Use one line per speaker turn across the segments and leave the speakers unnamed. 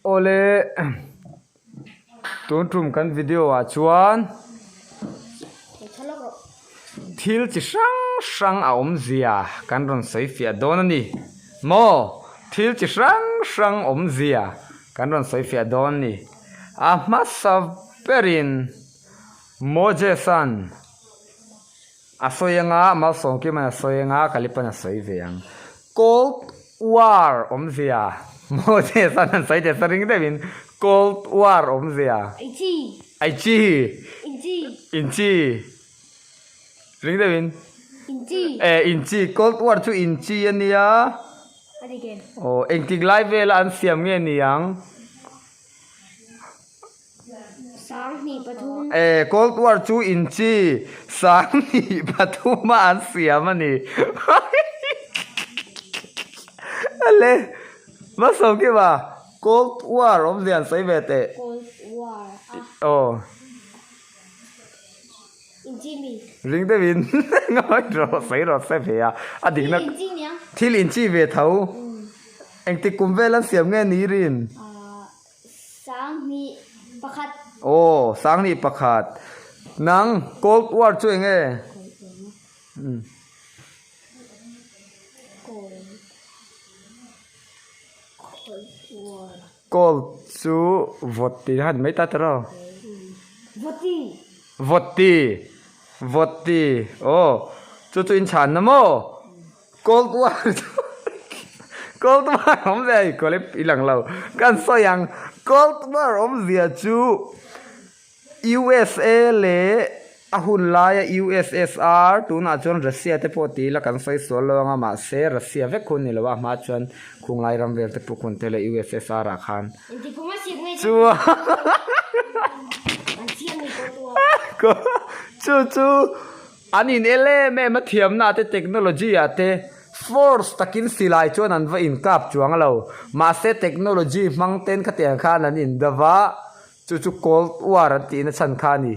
ole tun trum kan video a chuan thil chi sang a awmzia kan ron sawifiah dawn ani mo thil chi sang awmzia kan ron sawifiah dawn ani a hmasa berin mojesan a soyanga mal songki man a soyanga kalipan a soiveang cold war awmzia mojesan an saite saring devin cold war awmzia aichi inchi ring devin inchi cold war chu inchi ania oh engting live vel an siam nge niang cold war chu inchi sang ni pathuma an siam ani ale ma so ke ba cold war om zian sai vete
cold war
oh ring de win ngoi ro sai ro se phe ya ading na thil inchi ve thau engti kumvelan siam nge ni rin
sang ni pakhat
oh sang ni pakhat nang cold war chu enge cold chu voti han mai ta tro voti oh chu chu in chan na mo cold war cold war om dei kolep ilang lo kan so yang cold war om zia chu USA le ahun la ya USSR tuna chon Russia te poti la kan sai so lo nga ma se Russia ve khun ni lo wa ma chon khung lai ram vel te pu kun te le USSR a khan chu chu ani nele me ma thiam na te technology a te force takin silai chon an va in kap chuang lo ma se technology mang ten kha te khan an in dawa chu cold war ti na chan khani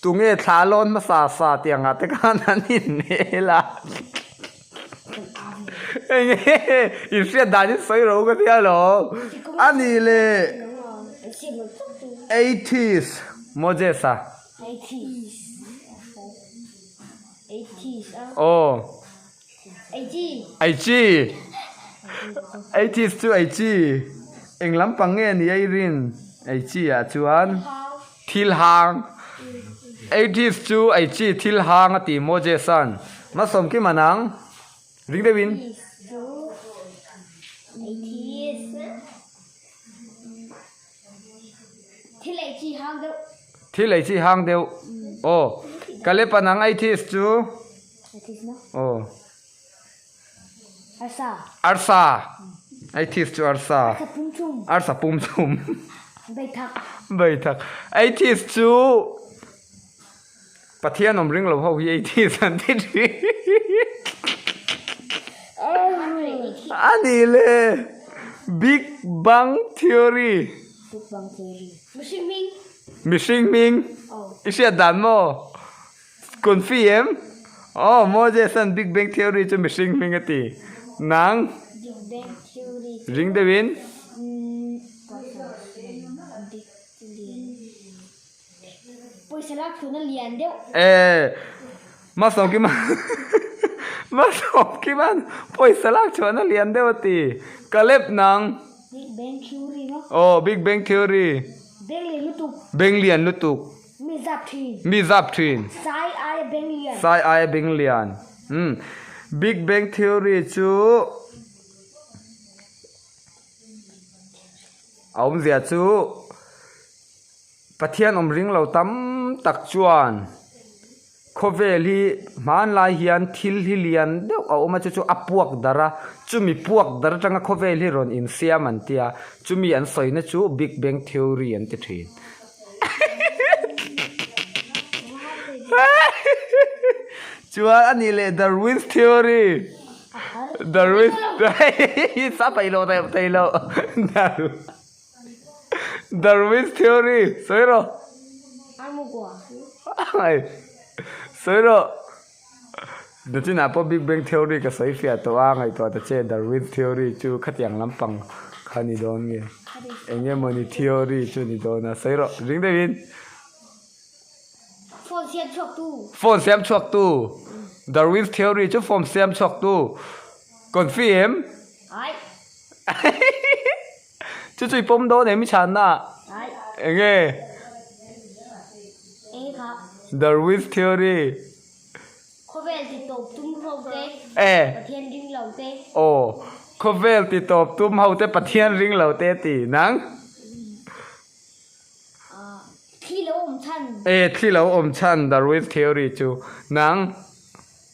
tunge thalon ma sa tianga te khan an in nela in sia dani soi ro ga tia lo ani le 80s mojesa
80s
oh
80
80s chu 80 englam pange ni ai rin 80 a chuan thil hang 80s chu 80 thil hang ati mojesan ma som ki manang ring de win
80s thil 80 hang
deu oh kale panang 80s chu oh arsa 80s chu arsa pum chum bai thak 80s chu pathian om ring lo ho hi 80s an ti ani le big bang theory missing ming isia dan mo confirm oh mojesan big bang theory chu missing ming ati nang ring de win ma so ki man poi salak chona lian deu ati kalep nang oh big bang theory beng lian lutuk mi zap thin sai ai beng lian big bang theory chu awm zia chu pathian om ring lo tam tak chuan khoveli man lai hian thil hi lian deuh a oma chu apuak dara chumi puak dar tanga khoveli ron in siam an tia chumi an soina chu big bang theory an ti thin chua ani le Darwin's theory Darwin sa pailo tayo Darwin's theory soiro ai soiro Dati na po Big Bang Theory ka sawifiah to a ngai to ta che Darwin theory chu khatiang lampang khani don nge enge moni theory chu ni dona sai ro ring devin
phone xem chọc tu
phone xem chuak tu Darwin's theory chu form xem chuak tu confirm
ai
chu chui pom do ne mi chan na
ai
enge
anh khá
Darwin's theory
có vẻ thì tổ tung rồng tê
e
và thiên đinh lồng tê
oh khovel ti top tum hau te pathian ring lo te ti nang
khi lỗ ổng thân
e thi lo om chan Darwin's theory chu nang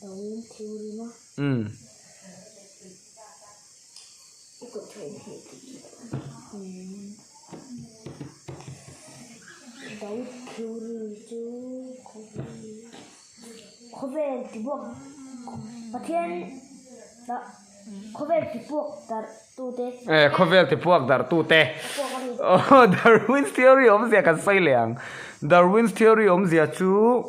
đấu theory nó có thể đấu theory chứ có vẻ thì buộc và thiên đó có vẻ thì buộc dar tu tê
e khovel ti puak dar tu te
buộc cái gì
oh Darwin's theory om zia kan sai leang Darwin's theory om zia chu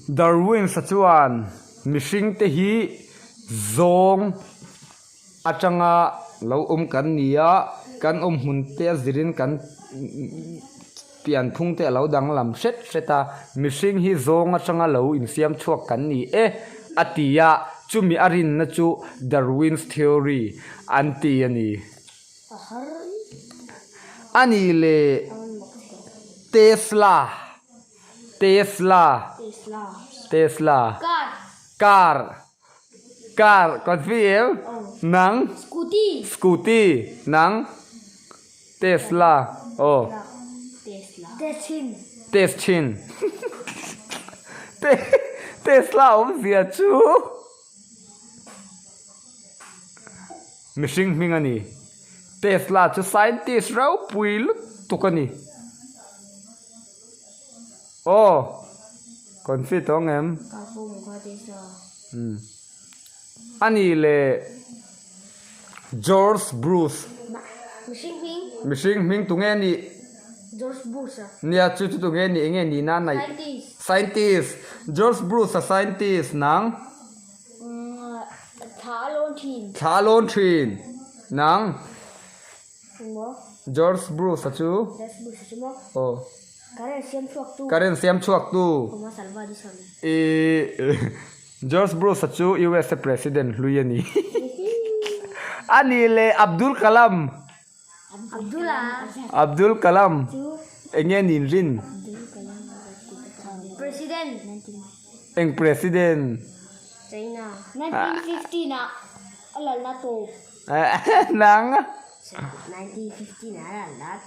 Darwin sa chuan mishing te hi zong atanga lo kan nia kan hun te zirin kan pian phung te lo dang lam set seta mishing hi zong atanga lo in siam chuak kan ni e atia chumi arin na chu Darwin's theory anti ani ani le Tesla
Tesla
car confirm nang scooty nang Tesla oh Tesla Tesla om zia chu mishing mingani Tesla chu scientist rau puil tukani oh confirm tong em ani le George Bruce mishing ming tunge ni
George Bush
nia chu tunge ni enge ni na nai scientist George Bruce a scientist nang thả lon thin nang George Bruce chu oh karen siam chuak tu e George Bruce chu US president luyani ani le Abdul Kalam enge nin rin president
China 1950 na alal na to
nang
1950 na alal na to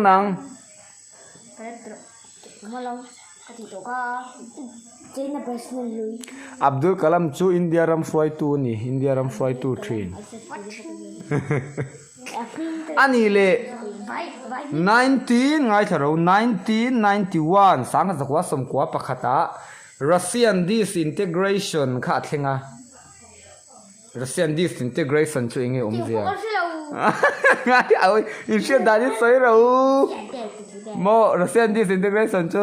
nang
malang katito ka China president lui
Abdul Kalam chu India ram fly tu ni India ram fly tu train ani le 19 ngai tharo 1991 sang zakwa som kwa pakhata Russian disintegration kha thenga Russian disintegration chu inge omzia ngai ai in she dani soi ro mo Russian disintegration chu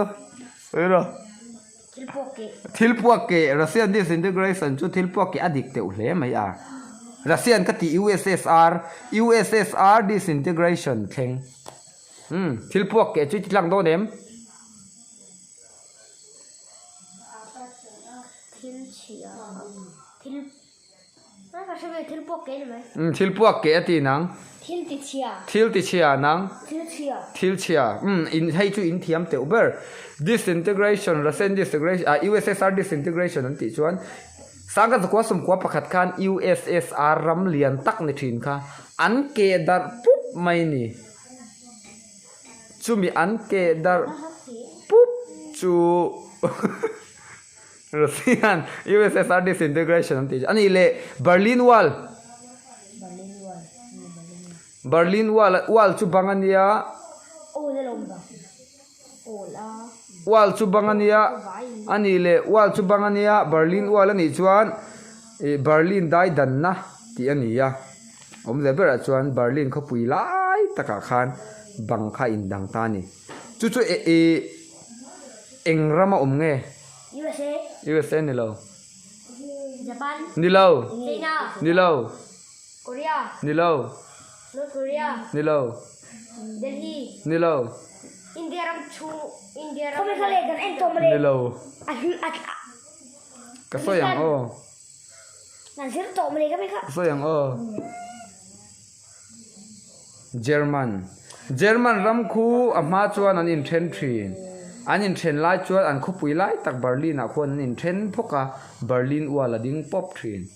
soi ro thilpuak ke Russian disintegration chu thilpuak ke adik te ule mai a Russian kati USSR disintegration theng thilpuak ke chu tlang do nem thilpuak ke ati nang thil ti chia nang thil chia in hai chu in thiam te uber disintegration Russian disintegration USSR disintegration anti chuan sanga zakwa sum kwa pakhat khan USSR ram lian tak ni thin kha an ke dar pup mai ni chumi an ke dar pup chu Russian USSR disintegration anti ani le Berlin wall chu bangania wall chu bangania ani le wall chu bangania Berlin wall ani chuan Berlin dai dan na ti ani ya om le ber chuan Berlin kho pui lai taka khan bang kha in dang ta ni chu engrama omnge USA ni lo
Japan,
Ni lâu.
China,
Ni lâu.
Korea,
Ni lâu.
North Korea,
Ni lâu.
Delhi,
Ni lâu.
India ram chu, India ram. Không phải là cái em
Ni lâu. Cái số yang ô.
Là sẽ tổ mà lấy cái khác.
Số yang ô. German. German ram khu ama chuan an in train train. An in train lai chuan an khu pui lai tak Berlin a khuan an in train phoka Berlin wala ding pop train.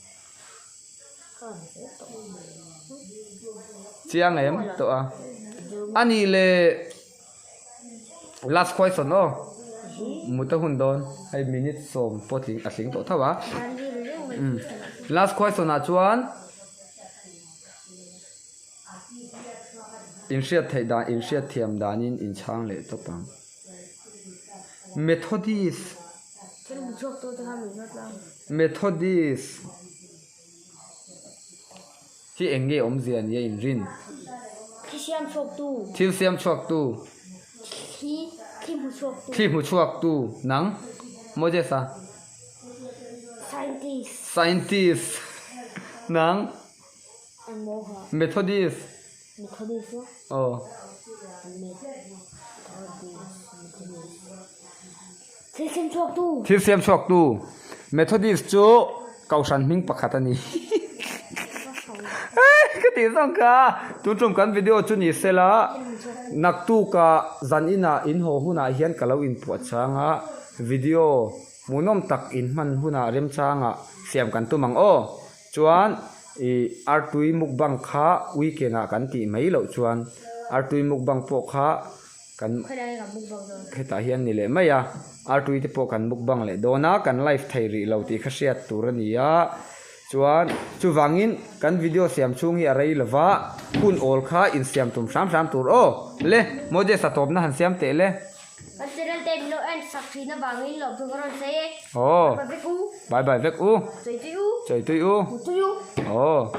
Chiang em to a. Ani le last question oh. Muta hun don hai minute som poting a sing to thawa. Last question a chuan in share thai da in share thiam danin in chang le to pang. Methodist. Methodist. Hi enge omzia ni in rin.
Khi xem chuộc tu.
Thil siam chuak tu.
Khi mu chuộc tu.
Thi mu chuak tu nang mo je sa.
Scientist.
Scientist nang Methodist.
Methodist.
Oh.
Thi xem chuộc tu.
Thil siam chuak tu. Methodist chu kausan ming pakhat ani. Cái tiếng xong cả tôi trong căn video chú nhỉ sẽ là nặc tu cả dàn ina in hồ huna hiền cả lâu in puat sang á video muốn tak in man huna rem sang á xem căn tu mang ô chuan artui mukbang kha weekend á căn ti mấy lâu chuan artui mukbang po kha căn cái ta hiền ni le mấy à artui te po căn mukbang le dona căn live thầy ri lâu ti khasiat turania chuan chu wangin kan video siam chung hi arai lova kun ol kha in siam tum sam sam tur o le moje sa top na han siam te le
consider tem lo and sakhi na wangin lo tu ron se
oh bye bye vek u
choi tu
o